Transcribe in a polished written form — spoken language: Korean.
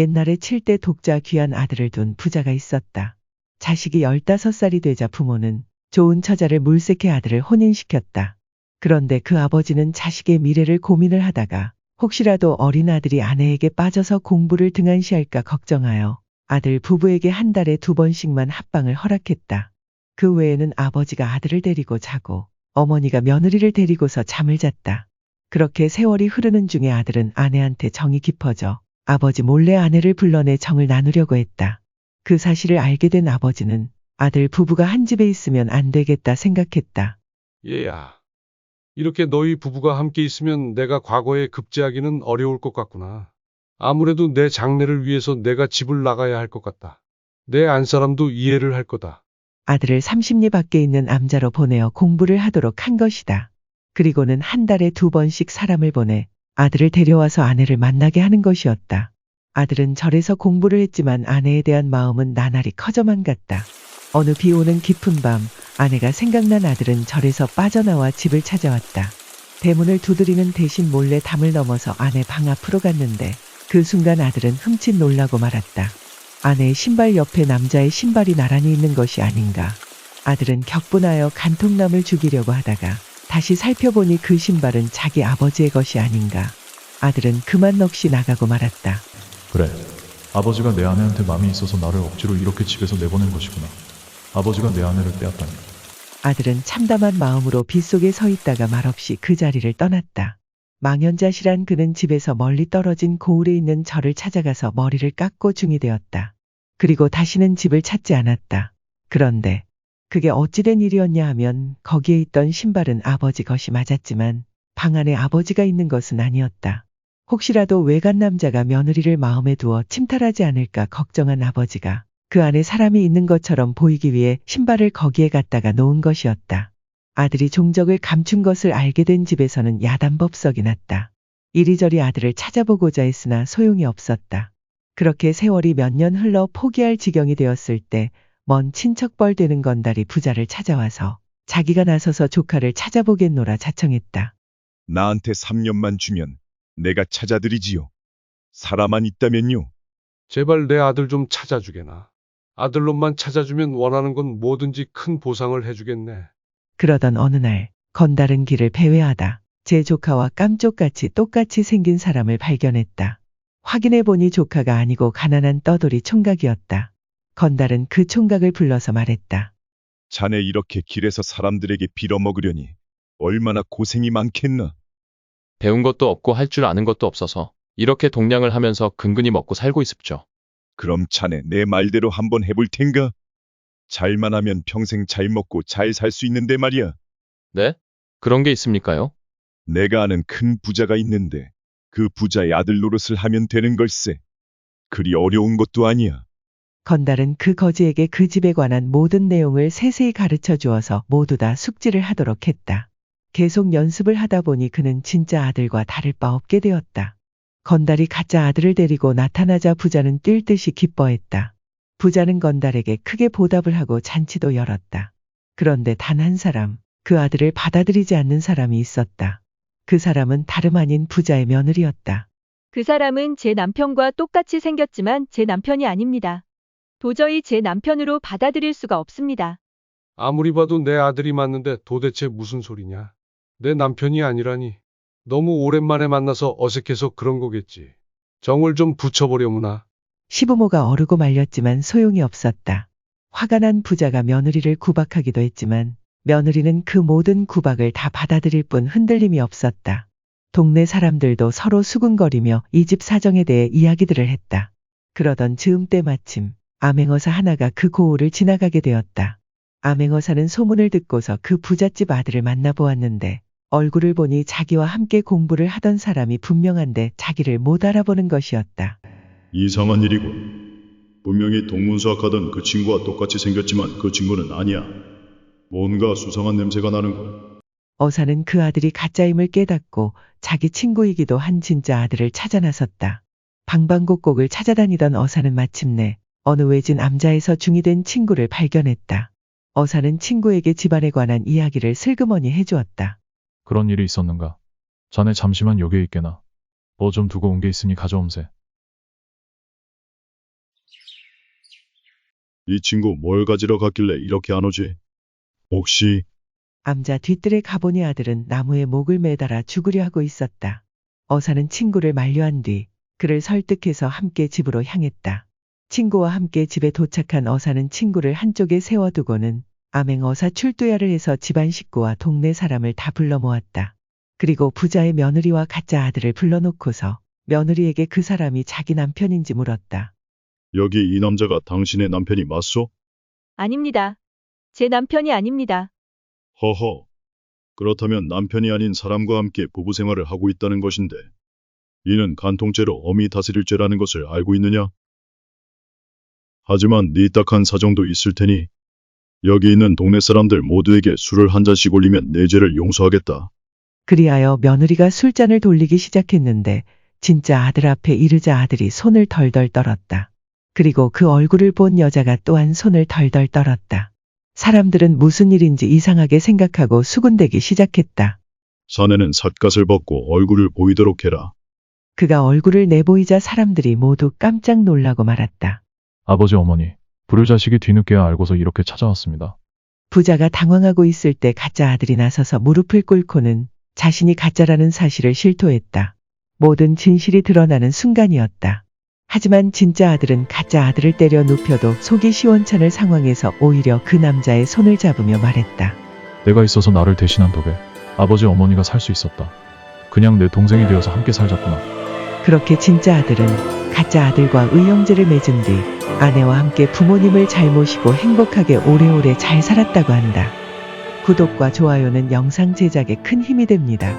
옛날에 7대 독자 귀한 아들을 둔 부자가 있었다. 자식이 15살이 되자 부모는 좋은 처자를 물색해 아들을 혼인시켰다. 그런데 그 아버지는 자식의 미래를 고민을 하다가 혹시라도 어린 아들이 아내에게 빠져서 공부를 등한시할까 걱정하여 아들 부부에게 한 달에 2번씩만 합방을 허락했다. 그 외에는 아버지가 아들을 데리고 자고 어머니가 며느리를 데리고서 잠을 잤다. 그렇게 세월이 흐르는 중에 아들은 아내한테 정이 깊어져 아버지 몰래 아내를 불러내 정을 나누려고 했다. 그 사실을 알게 된 아버지는 아들 부부가 한 집에 있으면 안 되겠다 생각했다. 얘야, 이렇게 너희 부부가 함께 있으면 내가 과거에 급제하기는 어려울 것 같구나. 아무래도 내 장래를 위해서 내가 집을 나가야 할 것 같다. 내 안사람도 이해를 할 거다. 아들을 30리 밖에 있는 남자로 보내어 공부를 하도록 한 것이다. 그리고는 한 달에 2번씩 사람을 보내 아들을 데려와서 아내를 만나게 하는 것이었다. 아들은 절에서 공부를 했지만 아내에 대한 마음은 나날이 커져만 갔다. 어느 비 오는 깊은 밤 아내가 생각난 아들은 절에서 빠져나와 집을 찾아왔다. 대문을 두드리는 대신 몰래 담을 넘어서 아내 방 앞으로 갔는데 그 순간 아들은 흠칫 놀라고 말았다. 아내의 신발 옆에 남자의 신발이 나란히 있는 것이 아닌가. 아들은 격분하여 간통남을 죽이려고 하다가 다시 살펴보니 그 신발은 자기 아버지의 것이 아닌가. 아들은 그만 넋이 나가고 말았다. 그래, 아버지가 내 아내한테 마음이 있어서 나를 억지로 이렇게 집에서 내보낸 것이구나. 아버지가 내 아내를 빼앗다니. 아들은 참담한 마음으로 빗속에 서 있다가 말없이 그 자리를 떠났다. 망연자실한 그는 집에서 멀리 떨어진 고을에 있는 절을 찾아가서 머리를 깎고 중이 되었다. 그리고 다시는 집을 찾지 않았다. 그런데 그게 어찌된 일이었냐 하면 거기에 있던 신발은 아버지 것이 맞았지만 방 안에 아버지가 있는 것은 아니었다. 혹시라도 외간 남자가 며느리를 마음에 두어 침탈하지 않을까 걱정한 아버지가 그 안에 사람이 있는 것처럼 보이기 위해 신발을 거기에 갖다가 놓은 것이었다. 아들이 종적을 감춘 것을 알게 된 집에서는 야단법석이 났다. 이리저리 아들을 찾아보고자 했으나 소용이 없었다. 그렇게 세월이 몇 년 흘러 포기할 지경이 되었을 때 먼 친척벌 되는 건달이 부자를 찾아와서 자기가 나서서 조카를 찾아보겠노라 자청했다. 나한테 3년만 주면 내가 찾아드리지요. 사람만 있다면요. 제발 내 아들 좀 찾아주게나. 아들놈만 찾아주면 원하는 건 뭐든지 큰 보상을 해주겠네. 그러던 어느 날 건달은 길을 배회하다 제 조카와 깜쪽같이 똑같이 생긴 사람을 발견했다. 확인해보니 조카가 아니고 가난한 떠돌이 총각이었다. 건달은 그 총각을 불러서 말했다. 자네 이렇게 길에서 사람들에게 빌어먹으려니 얼마나 고생이 많겠나. 배운 것도 없고 할 줄 아는 것도 없어서 이렇게 동냥을 하면서 근근히 먹고 살고 있습죠. 그럼 자네 내 말대로 한번 해볼 텐가? 잘만 하면 평생 잘 먹고 잘 살 수 있는데 말이야. 네? 그런 게 있습니까요? 내가 아는 큰 부자가 있는데 그 부자의 아들 노릇을 하면 되는 걸세. 그리 어려운 것도 아니야. 건달은 그 거지에게 그 집에 관한 모든 내용을 세세히 가르쳐 주어서 모두 다 숙지를 하도록 했다. 계속 연습을 하다 보니 그는 진짜 아들과 다를 바 없게 되었다. 건달이 가짜 아들을 데리고 나타나자 부자는 뛸 듯이 기뻐했다. 부자는 건달에게 크게 보답을 하고 잔치도 열었다. 그런데 단 한 사람, 그 아들을 받아들이지 않는 사람이 있었다. 그 사람은 다름 아닌 부자의 며느리였다. 그 사람은 제 남편과 똑같이 생겼지만 제 남편이 아닙니다. 도저히 제 남편으로 받아들일 수가 없습니다. 아무리 봐도 내 아들이 맞는데 도대체 무슨 소리냐. 내 남편이 아니라니. 너무 오랜만에 만나서 어색해서 그런 거겠지. 정을 좀 붙여보려무나. 시부모가 어르고 말렸지만 소용이 없었다. 화가 난 부자가 며느리를 구박하기도 했지만 며느리는 그 모든 구박을 다 받아들일 뿐 흔들림이 없었다. 동네 사람들도 서로 수군거리며 이 집 사정에 대해 이야기들을 했다. 그러던 즈음 때 마침 암행어사 하나가 그 고을을 지나가게 되었다. 암행어사는 소문을 듣고서 그 부잣집 아들을 만나보았는데 얼굴을 보니 자기와 함께 공부를 하던 사람이 분명한데 자기를 못 알아보는 것이었다. 이상한 일이고 분명히 동문수학하던 그 친구와 똑같이 생겼지만 그 친구는 아니야. 뭔가 수상한 냄새가 나는군. 어사는 그 아들이 가짜임을 깨닫고 자기 친구이기도 한 진짜 아들을 찾아 나섰다. 방방곡곡을 찾아다니던 어사는 마침내 어느 외진 암자에서 중이 된 친구를 발견했다. 어사는 친구에게 집안에 관한 이야기를 슬그머니 해주었다. 그런 일이 있었는가? 자네 잠시만 여기에 있게나. 뭐 좀 두고 온 게 있으니 가져옴세. 이 친구 뭘 가지러 갔길래 이렇게 안 오지? 혹시 암자 뒤뜰에 가보니 아들은 나무에 목을 매달아 죽으려 하고 있었다. 어사는 친구를 만류한 뒤 그를 설득해서 함께 집으로 향했다. 친구와 함께 집에 도착한 어사는 친구를 한쪽에 세워두고는 암행어사 출두야를 해서 집안 식구와 동네 사람을 다 불러 모았다. 그리고 부자의 며느리와 가짜 아들을 불러놓고서 며느리에게 그 사람이 자기 남편인지 물었다. 여기 이 남자가 당신의 남편이 맞소? 아닙니다. 제 남편이 아닙니다. 허허. 그렇다면 남편이 아닌 사람과 함께 부부 생활을 하고 있다는 것인데 이는 간통죄로 어미 다스릴 죄라는 것을 알고 있느냐? 하지만 네 딱한 사정도 있을 테니 여기 있는 동네 사람들 모두에게 술을 한 잔씩 올리면 내 죄를 용서하겠다. 그리하여 며느리가 술잔을 돌리기 시작했는데 진짜 아들 앞에 이르자 아들이 손을 덜덜 떨었다. 그리고 그 얼굴을 본 여자가 또한 손을 덜덜 떨었다. 사람들은 무슨 일인지 이상하게 생각하고 수군대기 시작했다. 사내는 삿갓을 벗고 얼굴을 보이도록 해라. 그가 얼굴을 내보이자 사람들이 모두 깜짝 놀라고 말았다. 아버지 어머니, 불효자식이 뒤늦게야 알고서 이렇게 찾아왔습니다. 부자가 당황하고 있을 때 가짜 아들이 나서서 무릎을 꿇고는 자신이 가짜라는 사실을 실토했다. 모든 진실이 드러나는 순간이었다. 하지만 진짜 아들은 가짜 아들을 때려 눕혀도 속이 시원찮을 상황에서 오히려 그 남자의 손을 잡으며 말했다. 내가 있어서 나를 대신한 덕에 아버지 어머니가 살 수 있었다. 그냥 내 동생이 되어서 함께 살자꾸나. 그렇게 진짜 아들은 가짜 아들과 의형제를 맺은 뒤 아내와 함께 부모님을 잘 모시고 행복하게 오래오래 잘 살았다고 한다. 구독과 좋아요는 영상 제작에 큰 힘이 됩니다.